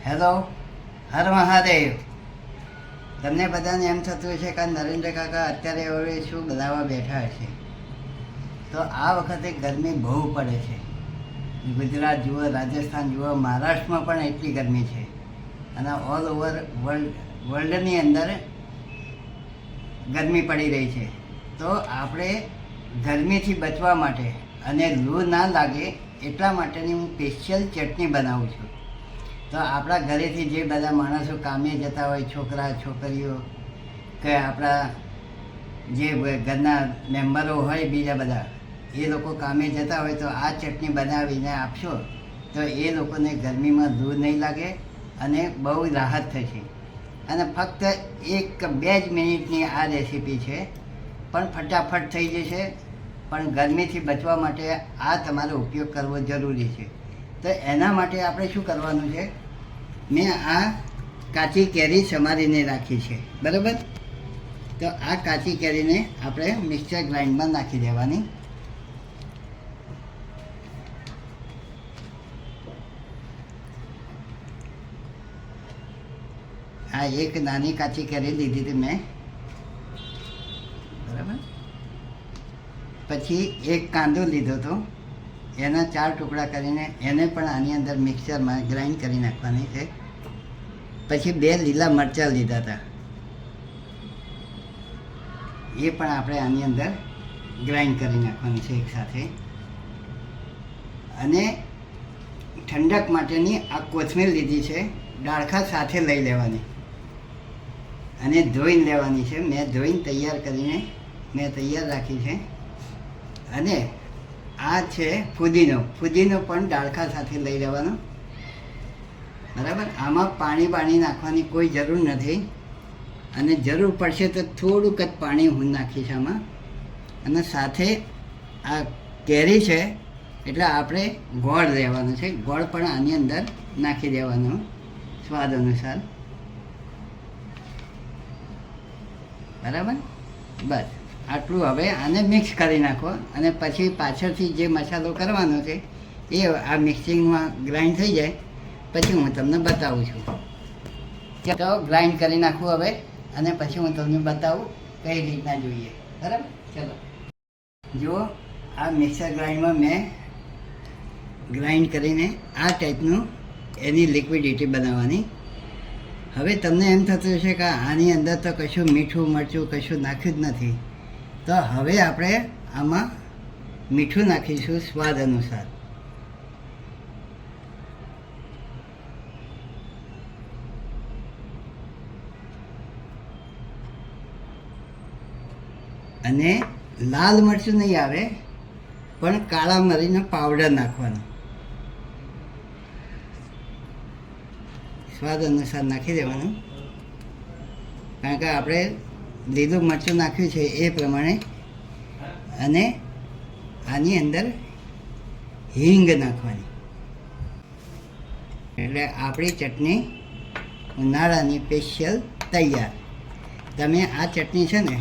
Hello, હર મહાદેવ. તમને બધાને એમ થતું હશે કે નરેન્દ્ર કાકા અત્યારે હવે શું બનાવવા બેઠા હશે. તો આ વખતે ગરમી બહુ પડે છે. ગુજરાત જુઓ, રાજસ્થાન જુઓ, મહારાષ્ટ્રમાં પણ એટલી ગરમી છે. અને ઓલ ઓવર વર્લ્ડની અંદર ગરમી પડી રહી છે. તો આપણે ગરમીથી બચવા માટે અને લૂ ના લાગે એટલા માટેની હું સ્પેશિયલ ચટણી બનાવું છું. તો આપણા ઘરેથી જે બધા માણસો કામે જતા હોય, છોકરા છોકરીઓ કે આપણા જે ઘરના મેમ્બરો હોય બીજા બધા, એ લોકો કામે જતા હોય તો આ ચટણી બનાવીને આપશો તો એ લોકોને ગરમીમાં લૂ નહીં લાગે અને બહુ રાહત થશે. અને ફક્ત 1-2 જ મિનિટની આ રેસીપી છે, પણ ફટાફટ થઈ જશે. પણ ગરમીથી બચવા માટે આ તમારે ઉપયોગ કરવો જરૂરી છે. તો એના માટે આપણે શું કરવાનું છે, મેં આ કાચી કેરી સમારીને રાખી છે, બરાબર. તો આ કાચી કેરીને આપણે મિક્સર ગ્રાઇન્ડમાં નાખી દેવાની. આ એક નાની કાચી કેરી લીધી હતી મેં, બરાબર. પછી એક કાંદો લીધો હતો, એના 4 ટુકડા કરીને એને પણ આની અંદર મિક્સરમાં ગ્રાઇન્ડ કરી નાખવાની છે. પછી 2 લીલા મરચાં લીધા હતા, એ પણ આપણે આની અંદર ગ્રાઇન્ડ કરી નાખવાની છે એકસાથે. અને ઠંડક માટેની આ કોથમીર લીધી છે, ડાળખા સાથે લઈ લેવાની અને ધોઈને લેવાની છે. મેં ધોઈને તૈયાર કરીને તૈયાર રાખી છે. અને આ છે ફુદીનો પણ ડાળખા સાથે લઈ લેવાનો, બરાબર. આમાં પાણી નાખવાની કોઈ જરૂર નથી, અને જરૂર પડશે તો થોડુંક જ પાણી હું નાખીશ આમાં. અને સાથે આ કેરી છે એટલે આપણે ગોળ લેવાનો છે, ગોળ પણ આની અંદર નાખી દેવાનો સ્વાદ અનુસાર, બરાબર. બસ આટલું. હવે આને મિક્સ કરી નાખો અને પછી પાછળથી જે મસાલો કરવાનો છે એ આ મિક્સિંગમાં ગ્રાઇન્ડ થઈ જાય પછી હું તમને બતાવું છું. તો ગ્રાઇન્ડ કરી નાખું હવે, અને પછી હું તમને બતાવું કઈ રીતના જોઈએ, બરાબર. ચલો જુઓ, આ મિક્સર ગ્રાઇન્ડમાં મેં ગ્રાઇન્ડ કરીને આ ટાઈપનું એની લિક્વિડિટી બનાવવાની. હવે તમને એમ થતું હશે કે આની અંદર તો કશું મીઠું મરચું કશું નાખ્યું જ નથી. તો હવે આપણે આમાં મીઠું નાખીશું સ્વાદ અનુસાર. અને લાલ મરચું નહીં આવે, પણ કાળા મરીનો પાવડર નાખવાનો, સ્વાદ અનુસાર નાખી દેવાનું. કારણ કે આપણે લીલું મરચું નાખ્યું છે એ પ્રમાણે. અને આની અંદર હિંગ નાખવાની, એટલે આપણી ચટણી ઉનાળાની સ્પેશિયલ તૈયાર. તમે આ ચટણી છે ને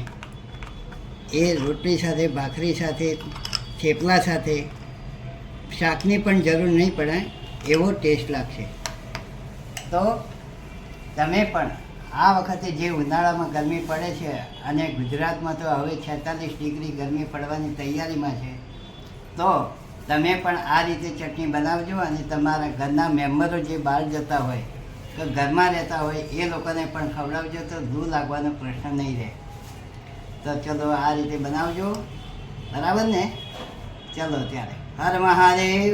એ રોટલી સાથે, ભાખરી સાથે, થેપલા સાથે, શાકની પણ જરૂર નહીં પડે એવો ટેસ્ટ લાગશે. તો તમે પણ આ વખતે જે ઉનાળામાં ગરમી પડે છે, અને ગુજરાતમાં તો હવે 46 ડિગ્રી ગરમી પડવાની તૈયારીમાં છે, તો તમે પણ આ રીતે ચટણી બનાવજો. અને તમારા ઘરના મેમ્બરો જે બહાર જતા હોય કે ઘરમાં રહેતા હોય એ લોકોને પણ ખવડાવજો, તો લૂ લાગવાનો પ્રશ્ન નહીં રહે. તો ચલો આ રીતે બનાવજો, બરાબર ને. ચલો ત્યારે, હર મહાદેવ.